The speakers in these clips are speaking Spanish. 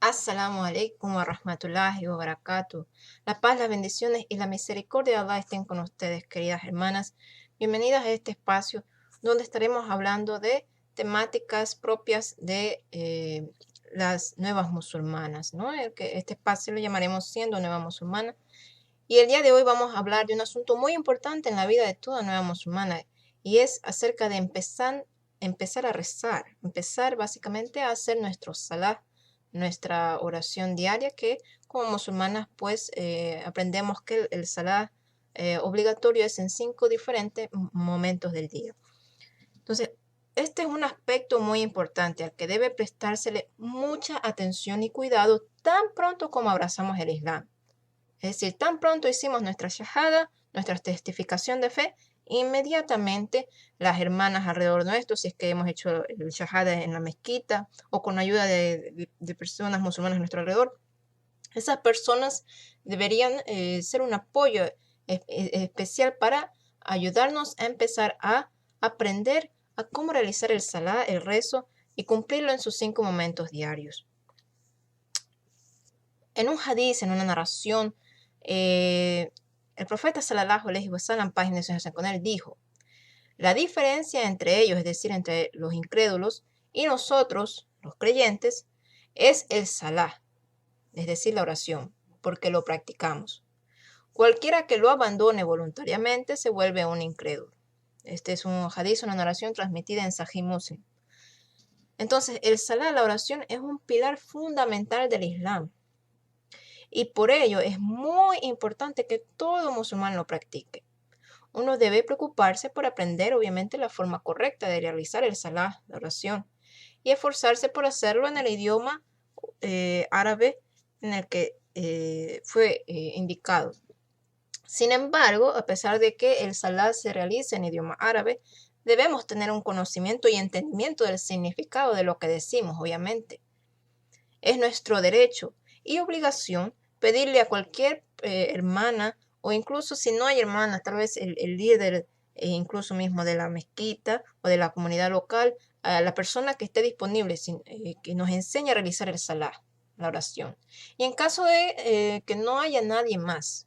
Assalamu alaikum wa rahmatullahi wa barakatuh. La paz, las bendiciones y la misericordia de Allah estén con ustedes, queridas hermanas. Bienvenidas a este espacio donde estaremos hablando de temáticas propias de las nuevas musulmanas, ¿no? Este espacio lo llamaremos Siendo Nueva Musulmana. Y el día de hoy vamos a hablar de un asunto muy importante en la vida de toda nueva musulmana y es acerca de empezar a rezar, empezar básicamente a hacer nuestro salah, nuestra oración diaria, que como musulmanas pues aprendemos que el salah obligatorio es en 5 diferentes momentos del día. Entonces, este es un aspecto muy importante al que debe prestársele mucha atención y cuidado tan pronto como abrazamos el Islam. Es decir, tan pronto hicimos nuestra shahada, nuestra testificación de fe, inmediatamente las hermanas alrededor nuestro, si es que hemos hecho el shahada en la mezquita o con ayuda de personas musulmanas a nuestro alrededor, esas personas deberían ser un apoyo especial para ayudarnos a empezar a aprender a cómo realizar el salah, el rezo y cumplirlo en sus 5 momentos diarios. En un hadiz, en una narración, el profeta sallallahu alaihi wasallam, paz y bendiciones con él, dijo: la diferencia entre ellos, es decir, entre los incrédulos y nosotros, los creyentes, es el salah, es decir, la oración, porque lo practicamos. Cualquiera que lo abandone voluntariamente se vuelve un incrédulo. Este es un hadiz, una narración transmitida en Sahih Muslim. Entonces, el salah, la oración, es un pilar fundamental del Islam. Y por ello es muy importante que todo musulmán lo practique. Uno debe preocuparse por aprender, obviamente, la forma correcta de realizar el salah, la oración, y esforzarse por hacerlo en el idioma árabe en el que fue indicado. Sin embargo, a pesar de que el salah se realice en idioma árabe, debemos tener un conocimiento y entendimiento del significado de lo que decimos, obviamente. Es nuestro derecho y obligación pedirle a cualquier hermana, o incluso si no hay hermana, tal vez el líder incluso mismo de la mezquita o de la comunidad local, a la persona que esté disponible, que nos enseñe a realizar el salah, la oración. Y en caso de que no haya nadie más,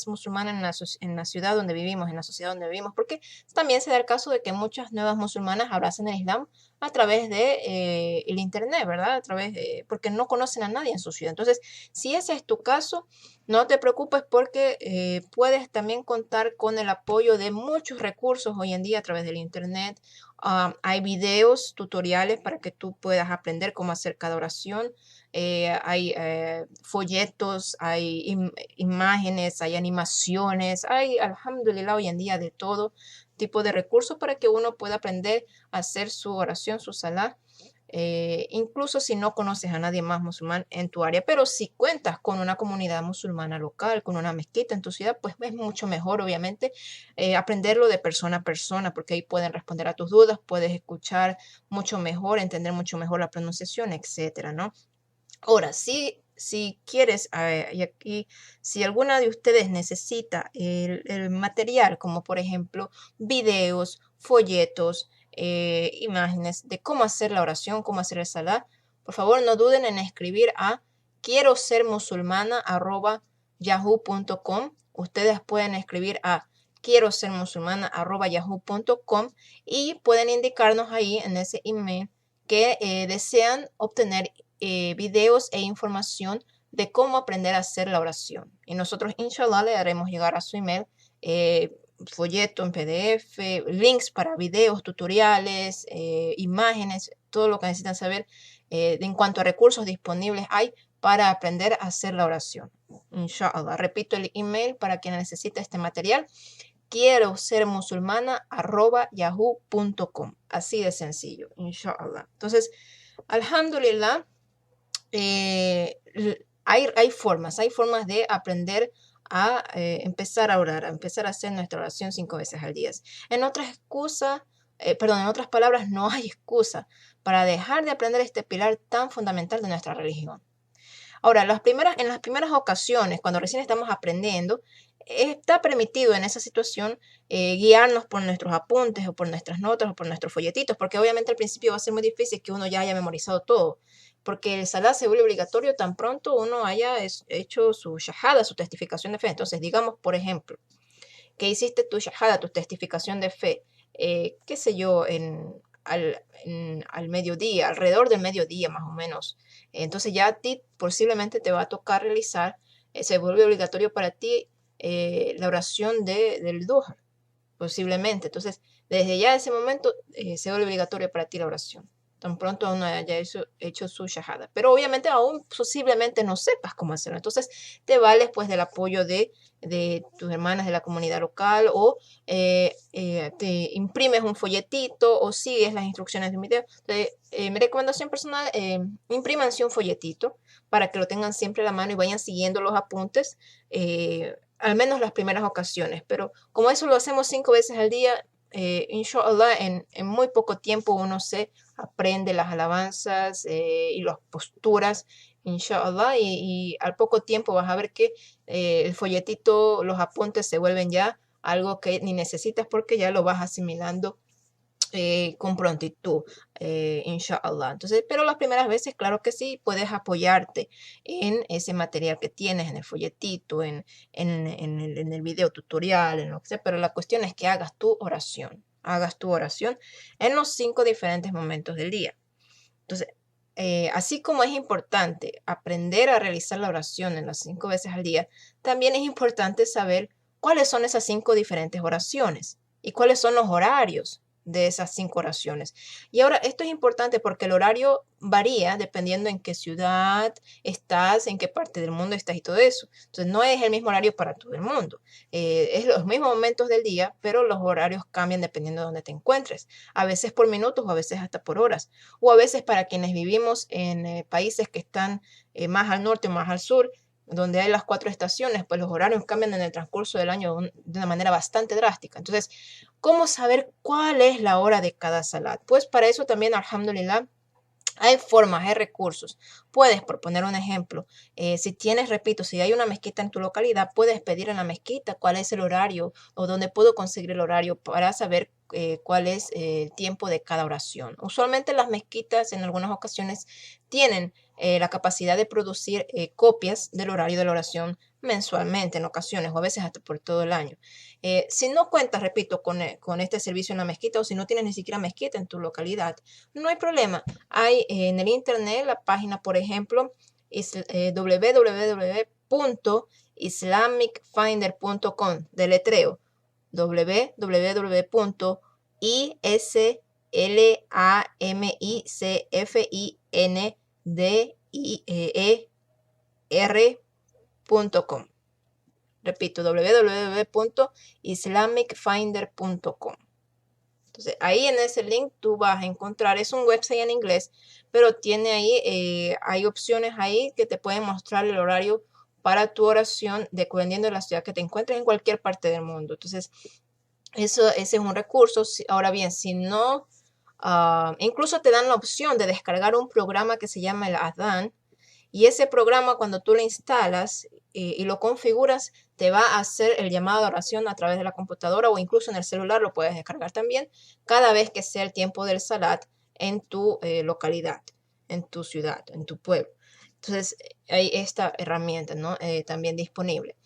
musulmán en la ciudad donde vivimos, en la sociedad donde vivimos, porque también se da el caso de que muchas nuevas musulmanas abrazan el Islam a través de el internet, ¿verdad? Porque no conocen a nadie en su ciudad. Entonces, si ese es tu caso, no te preocupes porque puedes también contar con el apoyo de muchos recursos hoy en día a través del internet. Hay videos, tutoriales para que tú puedas aprender cómo hacer cada oración. Hay folletos, hay imágenes, hay animaciones, hay, alhamdulillah, hoy en día de todo tipo de recursos para que uno pueda aprender a hacer su oración, su salah, incluso si no conoces a nadie más musulmán en tu área, pero si cuentas con una comunidad musulmana local, con una mezquita en tu ciudad, pues es mucho mejor, obviamente, aprenderlo de persona a persona, porque ahí pueden responder a tus dudas, puedes escuchar mucho mejor, entender mucho mejor la pronunciación, etcétera, ¿no? Ahora, si quieres, y aquí, si alguna de ustedes necesita el material, como por ejemplo videos, folletos, imágenes de cómo hacer la oración, cómo hacer el salah, por favor no duden en escribir a quiero ser musulmana @yahoo.com. Ustedes pueden escribir a quiero ser musulmana @yahoo.com y pueden indicarnos ahí en ese email que desean obtener videos e información de cómo aprender a hacer la oración. Y nosotros, inshallah, le haremos llegar a su email folleto en PDF, links para videos, tutoriales, imágenes, todo lo que necesitan saber en cuanto a recursos disponibles hay para aprender a hacer la oración. Inshallah. Repito el email para quien necesita este material. Quiero ser musulmana @yahoo.com. Así de sencillo, inshallah. Entonces, alhamdulillah, hay formas de aprender a empezar a orar, a empezar a hacer nuestra oración 5 veces al día. En otras palabras, no hay excusa para dejar de aprender este pilar tan fundamental de nuestra religión. Ahora, en las primeras ocasiones, cuando recién estamos aprendiendo, está permitido en esa situación guiarnos por nuestros apuntes o por nuestras notas o por nuestros folletitos, porque obviamente al principio va a ser muy difícil que uno ya haya memorizado todo, porque el salat se vuelve obligatorio tan pronto uno haya hecho su shahada, su testificación de fe. Entonces, digamos, por ejemplo, que hiciste tu shahada, tu testificación de fe, qué sé yo, al mediodía, alrededor del mediodía más o menos. Entonces ya a ti posiblemente te va a tocar realizar, se vuelve obligatorio para ti la oración del Duha, posiblemente. Entonces, desde ya ese momento se vuelve obligatorio para ti la oración. Tan pronto uno haya hecho su shahada. Pero obviamente aún posiblemente no sepas cómo hacerlo. Entonces, te vales pues del apoyo de tus hermanas de la comunidad local o te imprimes un folletito o sigues las instrucciones de un video. Entonces, mi recomendación personal, imprímanse un folletito para que lo tengan siempre a la mano y vayan siguiendo los apuntes. Al menos las primeras ocasiones, pero como eso lo hacemos 5 veces al día, inshallah, en muy poco tiempo uno se aprende las alabanzas y las posturas, inshallah, y al poco tiempo vas a ver que el folletito, los apuntes se vuelven ya algo que ni necesitas porque ya lo vas asimilando con prontitud, inshallah. Entonces, pero las primeras veces, claro que sí, puedes apoyarte en ese material que tienes, en el folletito, en el video tutorial, en lo que sea, pero la cuestión es que hagas tu oración en los 5 diferentes momentos del día. Entonces, así como es importante aprender a realizar la oración en las 5 veces al día, también es importante saber cuáles son esas 5 diferentes oraciones y cuáles son los horarios de esas 5 oraciones. Y ahora, esto es importante porque el horario varía dependiendo en qué ciudad estás, en qué parte del mundo estás y todo eso. Entonces, no es el mismo horario para todo el mundo. Es los mismos momentos del día, pero los horarios cambian dependiendo de dónde te encuentres. A veces por minutos o a veces hasta por horas. O a veces para quienes vivimos en países que están más al norte o más al sur, donde hay las 4 estaciones, pues los horarios cambian en el transcurso del año de una manera bastante drástica. Entonces, ¿cómo saber cuál es la hora de cada salat? Pues para eso también, alhamdulillah, hay formas, hay recursos. Puedes, por poner un ejemplo, si tienes, repito, si hay una mezquita en tu localidad, puedes pedir en la mezquita cuál es el horario o dónde puedo conseguir el horario para saber cuál es el tiempo de cada oración. Usualmente las mezquitas en algunas ocasiones tienen la capacidad de producir copias del horario de la oración mensualmente en ocasiones o a veces hasta por todo el año. Si no cuentas, repito, con este servicio en la mezquita o si no tienes ni siquiera mezquita en tu localidad, no hay problema. Hay en el internet la página, por ejemplo, www.islamicfinder.com, deletreo www.islamicfinder.com. Repito, www.islamicfinder.com. Entonces, ahí en ese link tú vas a encontrar, es un website en inglés, pero tiene ahí, hay opciones ahí que te pueden mostrar el horario para tu oración dependiendo de la ciudad que te encuentres en cualquier parte del mundo. Entonces, ese es un recurso. Ahora bien, si no, incluso te dan la opción de descargar un programa que se llama el Adhan. Y ese programa, cuando tú lo instalas y lo configuras, te va a hacer el llamado de oración a través de la computadora o incluso en el celular lo puedes descargar también, cada vez que sea el tiempo del salat en tu localidad, en tu ciudad, en tu pueblo. Entonces, hay esta herramienta, ¿no? También disponible.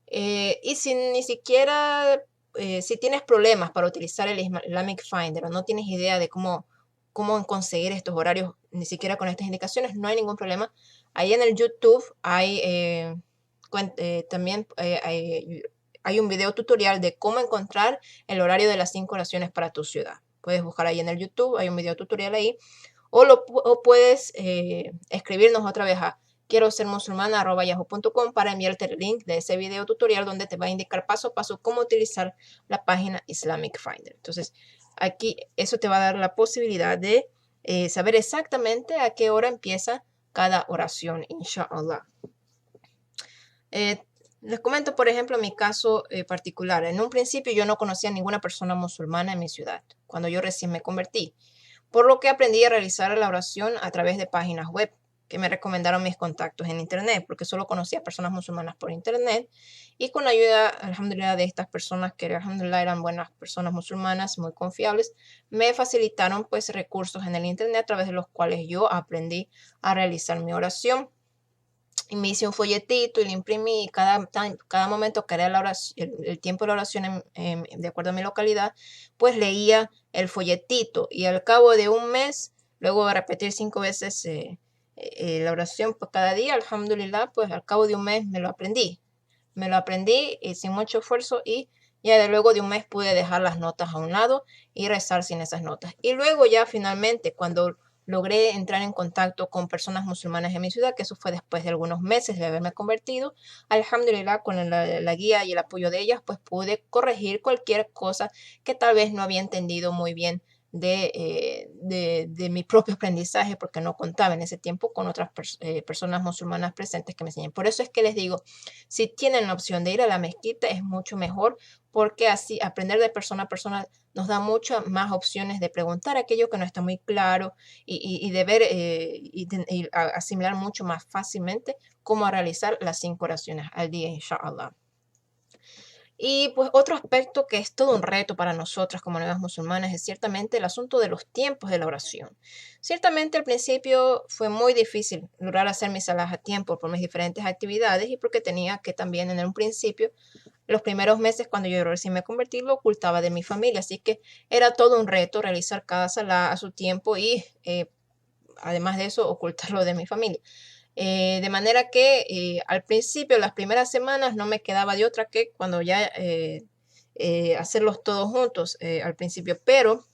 Y si ni siquiera, si tienes problemas para utilizar el Islamic Finder o no tienes idea de cómo conseguir estos horarios, ni siquiera con estas indicaciones, no hay ningún problema. Ahí en el YouTube hay también hay un video tutorial de cómo encontrar el horario de las 5 oraciones para tu ciudad. Puedes buscar ahí en el YouTube, hay un video tutorial ahí. O puedes escribirnos otra vez a quiero ser musulmana@yahoo.com para enviarte el link de ese video tutorial donde te va a indicar paso a paso cómo utilizar la página Islamic Finder. Entonces, aquí eso te va a dar la posibilidad de saber exactamente a qué hora empieza cada oración, inshallah. Les comento, por ejemplo, mi caso particular. En un principio yo no conocía a ninguna persona musulmana en mi ciudad, cuando yo recién me convertí, por lo que aprendí a realizar la oración a través de páginas web. que me recomendaron mis contactos en internet, porque solo conocía personas musulmanas por internet, y con la ayuda, alhamdulillah, de estas personas que alhamdulillah eran buenas personas musulmanas, muy confiables, me facilitaron pues recursos en el internet a través de los cuales yo aprendí a realizar mi oración. Y me hice un folletito y lo imprimí, y cada momento que era la oración, el tiempo de la oración de acuerdo a mi localidad, pues leía el folletito, y al cabo de un mes, luego de repetir 5 veces la oración por cada día, alhamdulillah, pues al cabo de un mes me lo aprendí. Me lo aprendí sin mucho esfuerzo, y ya de luego de un mes pude dejar las notas a un lado y rezar sin esas notas. Y luego ya finalmente cuando logré entrar en contacto con personas musulmanas en mi ciudad, que eso fue después de algunos meses de haberme convertido, alhamdulillah, con la guía y el apoyo de ellas, pues pude corregir cualquier cosa que tal vez no había entendido muy bien de mi propio aprendizaje, porque no contaba en ese tiempo con otras personas musulmanas presentes que me enseñen. Por eso es que les digo, si tienen la opción de ir a la mezquita es mucho mejor, porque así aprender de persona a persona nos da muchas más opciones de preguntar aquello que no está muy claro, y de ver y asimilar mucho más fácilmente cómo realizar las 5 oraciones al día, inshallah. Y pues otro aspecto que es todo un reto para nosotras como nuevas musulmanas es ciertamente el asunto de los tiempos de la oración. Ciertamente al principio fue muy difícil lograr hacer mis salas a tiempo por mis diferentes actividades, y porque tenía que también en un principio, los primeros meses cuando yo recién me convertí, lo ocultaba de mi familia, así que era todo un reto realizar cada sala a su tiempo, y además de eso ocultarlo de mi familia. De manera que al principio, las primeras semanas, no me quedaba de otra que cuando ya hacerlos todos juntos al principio, pero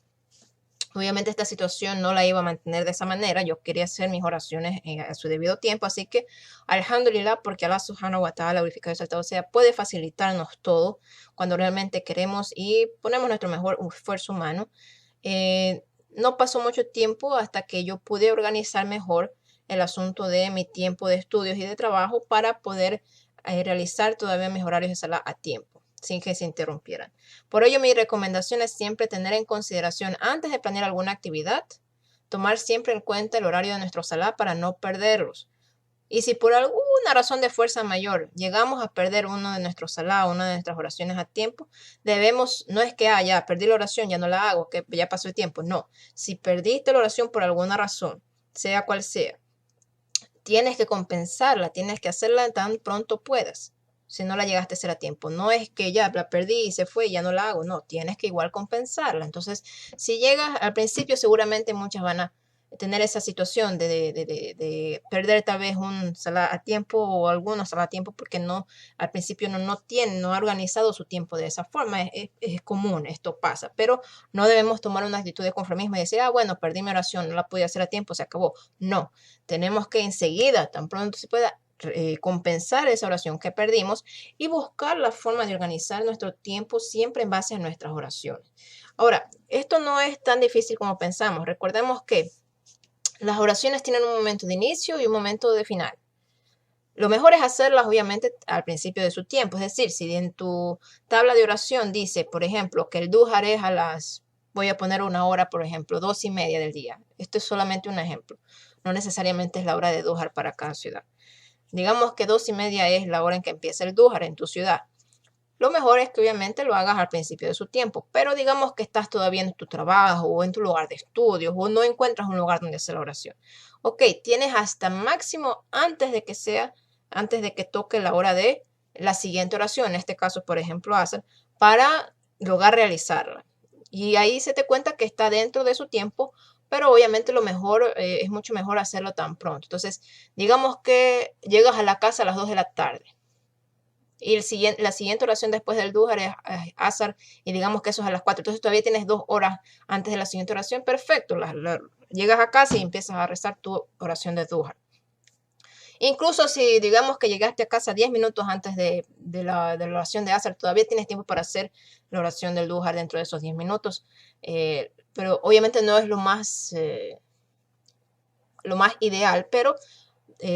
obviamente esta situación no la iba a mantener de esa manera. Yo quería hacer mis oraciones a su debido tiempo, así que alhamdulillah, porque Allah subhanahu wa ta'ala, glorificado y exaltado sea, puede facilitarnos todo cuando realmente queremos y ponemos nuestro mejor esfuerzo humano. No pasó mucho tiempo hasta que yo pude organizar mejor el asunto de mi tiempo de estudios y de trabajo para poder realizar todavía mis horarios de sala a tiempo, sin que se interrumpieran. Por ello, mi recomendación es siempre tener en consideración, antes de planear alguna actividad, tomar siempre en cuenta el horario de nuestro salá para no perderlos. Y si por alguna razón de fuerza mayor llegamos a perder uno de nuestros salá, una de nuestras oraciones a tiempo, debemos, no es que, ya perdí la oración, ya no la hago, que ya pasó el tiempo. No, si perdiste la oración por alguna razón, sea cual sea, tienes que compensarla, tienes que hacerla tan pronto puedas, si no la llegaste a hacer a tiempo. No es que ya la perdí y se fue y ya no la hago, no, tienes que igual compensarla. Entonces, si llegas al principio, seguramente muchas van a tener esa situación de perder tal vez un sala a tiempo o algunos sala a tiempo, porque no, al principio no ha organizado su tiempo de esa forma. Es común, esto pasa, pero no debemos tomar una actitud de conformismo y decir, bueno, perdí mi oración, no la pude hacer a tiempo, se acabó. No, tenemos que enseguida, tan pronto se pueda, compensar esa oración que perdimos y buscar la forma de organizar nuestro tiempo siempre en base a nuestras oraciones. Ahora, esto no es tan difícil como pensamos. Recordemos que las oraciones tienen un momento de inicio y un momento de final. Lo mejor es hacerlas, obviamente, al principio de su tiempo. Es decir, si en tu tabla de oración dice, por ejemplo, que el duhar es voy a poner una hora, por ejemplo, 2:30 del día. Esto es solamente un ejemplo. No necesariamente es la hora de duhar para cada ciudad. Digamos que 2:30 es la hora en que empieza el duhar en tu ciudad. Lo mejor es que obviamente lo hagas al principio de su tiempo, pero digamos que estás todavía en tu trabajo o en tu lugar de estudios o no encuentras un lugar donde hacer la oración. Ok, tienes hasta máximo antes de que toque la hora de la siguiente oración, en este caso, por ejemplo, Asr, para lograr realizarla. Y ahí se te cuenta que está dentro de su tiempo, pero obviamente lo mejor es mucho mejor hacerlo tan pronto. Entonces, digamos que llegas a la casa a las 2 de la tarde. Y la siguiente oración después del duhar es Asr, y digamos que eso es a las 4. Entonces todavía tienes 2 horas antes de la siguiente oración. Perfecto. Llegas a casa y empiezas a rezar tu oración de duhar. Incluso si digamos que llegaste a casa 10 minutos antes de la oración de Asr, todavía tienes tiempo para hacer la oración del duhar dentro de esos 10 minutos. Pero obviamente no es lo más ideal, pero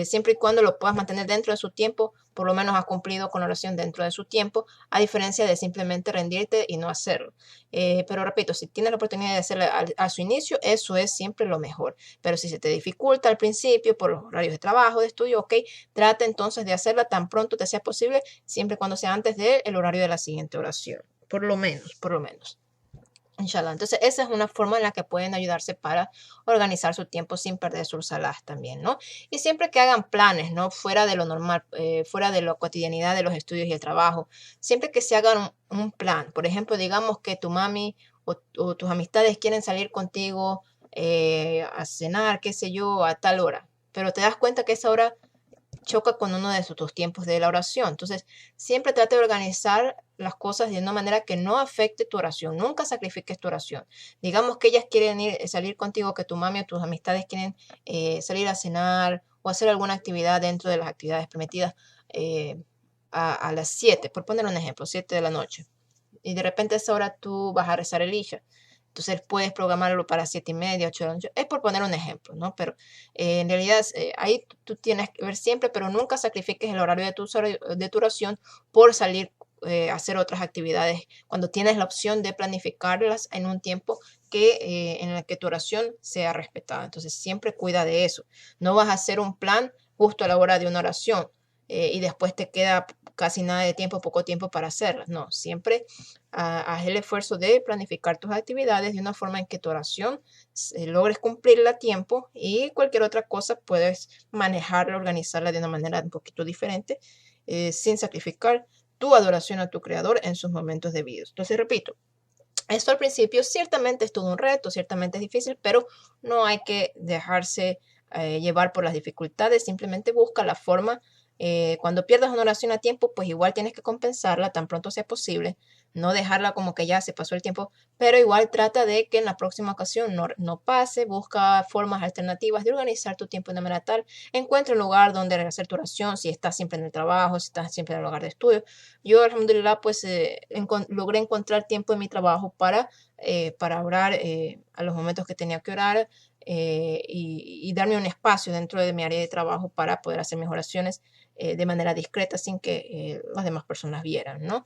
siempre y cuando lo puedas mantener dentro de su tiempo, por lo menos has cumplido con la oración dentro de su tiempo, a diferencia de simplemente rendirte y no hacerlo. Pero repito, si tienes la oportunidad de hacerlo a su inicio, eso es siempre lo mejor. Pero si se te dificulta al principio por los horarios de trabajo, de estudio, ok, trata entonces de hacerla tan pronto te sea posible, siempre y cuando sea antes del horario de la siguiente oración. Por lo menos, por lo menos. Inshallah. Entonces, esa es una forma en la que pueden ayudarse para organizar su tiempo sin perder sus salas también, ¿no? Y siempre que hagan planes, ¿no? Fuera de lo normal, fuera de la cotidianidad de los estudios y el trabajo, siempre que se hagan un plan, por ejemplo, digamos que tu mami o tus amistades quieren salir contigo a cenar, qué sé yo, a tal hora, pero te das cuenta que esa hora choca con uno de tus tiempos de la oración. Entonces, siempre trate de organizar las cosas de una manera que no afecte tu oración. Nunca sacrifiques tu oración. Digamos que ellas quieren salir contigo, que tu mami o tus amistades quieren salir a cenar o hacer alguna actividad dentro de las actividades permitidas eh, a las 7, por poner un ejemplo, 7 de la noche. Y de repente a esa hora tú vas a rezar el Isha. Entonces puedes programarlo para 7:30, 8 de la noche. Es por poner un ejemplo, ¿no? Pero en realidad ahí tú tienes que ver siempre, pero nunca sacrifiques el horario de tu oración por salir a hacer otras actividades cuando tienes la opción de planificarlas en un tiempo en el que tu oración sea respetada. Entonces siempre cuida de eso. No vas a hacer un plan justo a la hora de una oración y después te queda casi nada de tiempo, poco tiempo para hacerlas. No, siempre haz el esfuerzo de planificar tus actividades de una forma en que tu oración logres cumplirla a tiempo y cualquier otra cosa puedes manejarla, organizarla de una manera un poquito diferente sin sacrificar tu adoración a tu creador en sus momentos debidos. Entonces, repito, esto al principio ciertamente es todo un reto, ciertamente es difícil, pero no hay que dejarse llevar por las dificultades, simplemente busca la forma. Cuando pierdas una oración a tiempo, pues igual tienes que compensarla tan pronto sea posible, no dejarla como que ya se pasó el tiempo, pero igual trata de que en la próxima ocasión no pase, busca formas alternativas de organizar tu tiempo de manera tal, encuentra un lugar donde hacer tu oración, si estás siempre en el trabajo, si estás siempre en el lugar de estudio. Yo, alhamdulillah, pues logré encontrar tiempo en mi trabajo para orar a los momentos que tenía que orar y darme un espacio dentro de mi área de trabajo para poder hacer mis oraciones de manera discreta sin que las demás personas vieran, ¿no?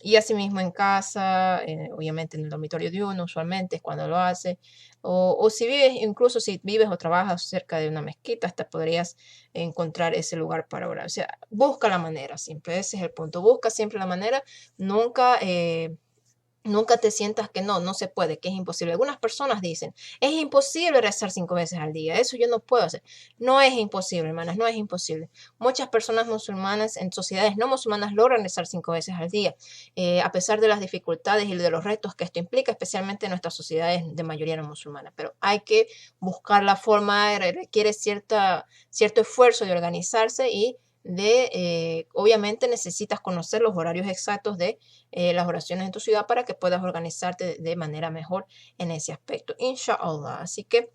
Y asimismo en casa, obviamente en el dormitorio de uno, usualmente es cuando lo hace. O si vives, incluso si vives o trabajas cerca de una mezquita, hasta podrías encontrar ese lugar para orar. O sea, busca la manera siempre, ese es el punto. Busca siempre la manera, nunca nunca te sientas que no se puede, que es imposible. Algunas personas dicen, es imposible rezar 5 veces al día, eso yo no puedo hacer. No es imposible, hermanas, no es imposible. Muchas personas musulmanas en sociedades no musulmanas logran rezar 5 veces al día, a pesar de las dificultades y de los retos que esto implica, especialmente en nuestras sociedades de mayoría no musulmana. Pero hay que buscar la forma, requiere cierto esfuerzo de organizarse y obviamente necesitas conocer los horarios exactos de las oraciones en tu ciudad para que puedas organizarte de manera mejor en ese aspecto, inshallah. Así que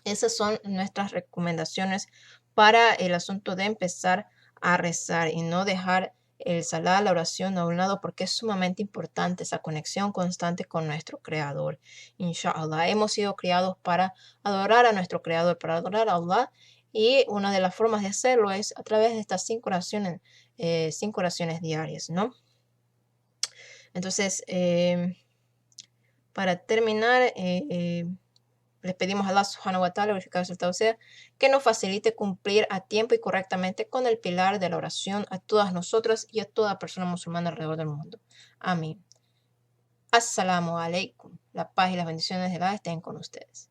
esas son nuestras recomendaciones para el asunto de empezar a rezar y no dejar el salah, la oración a un lado, porque es sumamente importante esa conexión constante con nuestro Creador. Inshallah, hemos sido criados para adorar a nuestro Creador, para adorar a Allah, y una de las formas de hacerlo es a través de estas 5 oraciones diarias, ¿no? Entonces, para terminar, les pedimos a Allah subhanahu wa ta'ala, verificado el resultado sea, que nos facilite cumplir a tiempo y correctamente con el pilar de la oración a todas nosotras y a toda persona musulmana alrededor del mundo. Amén. Assalamu alaikum. La paz y las bendiciones de Allah estén con ustedes.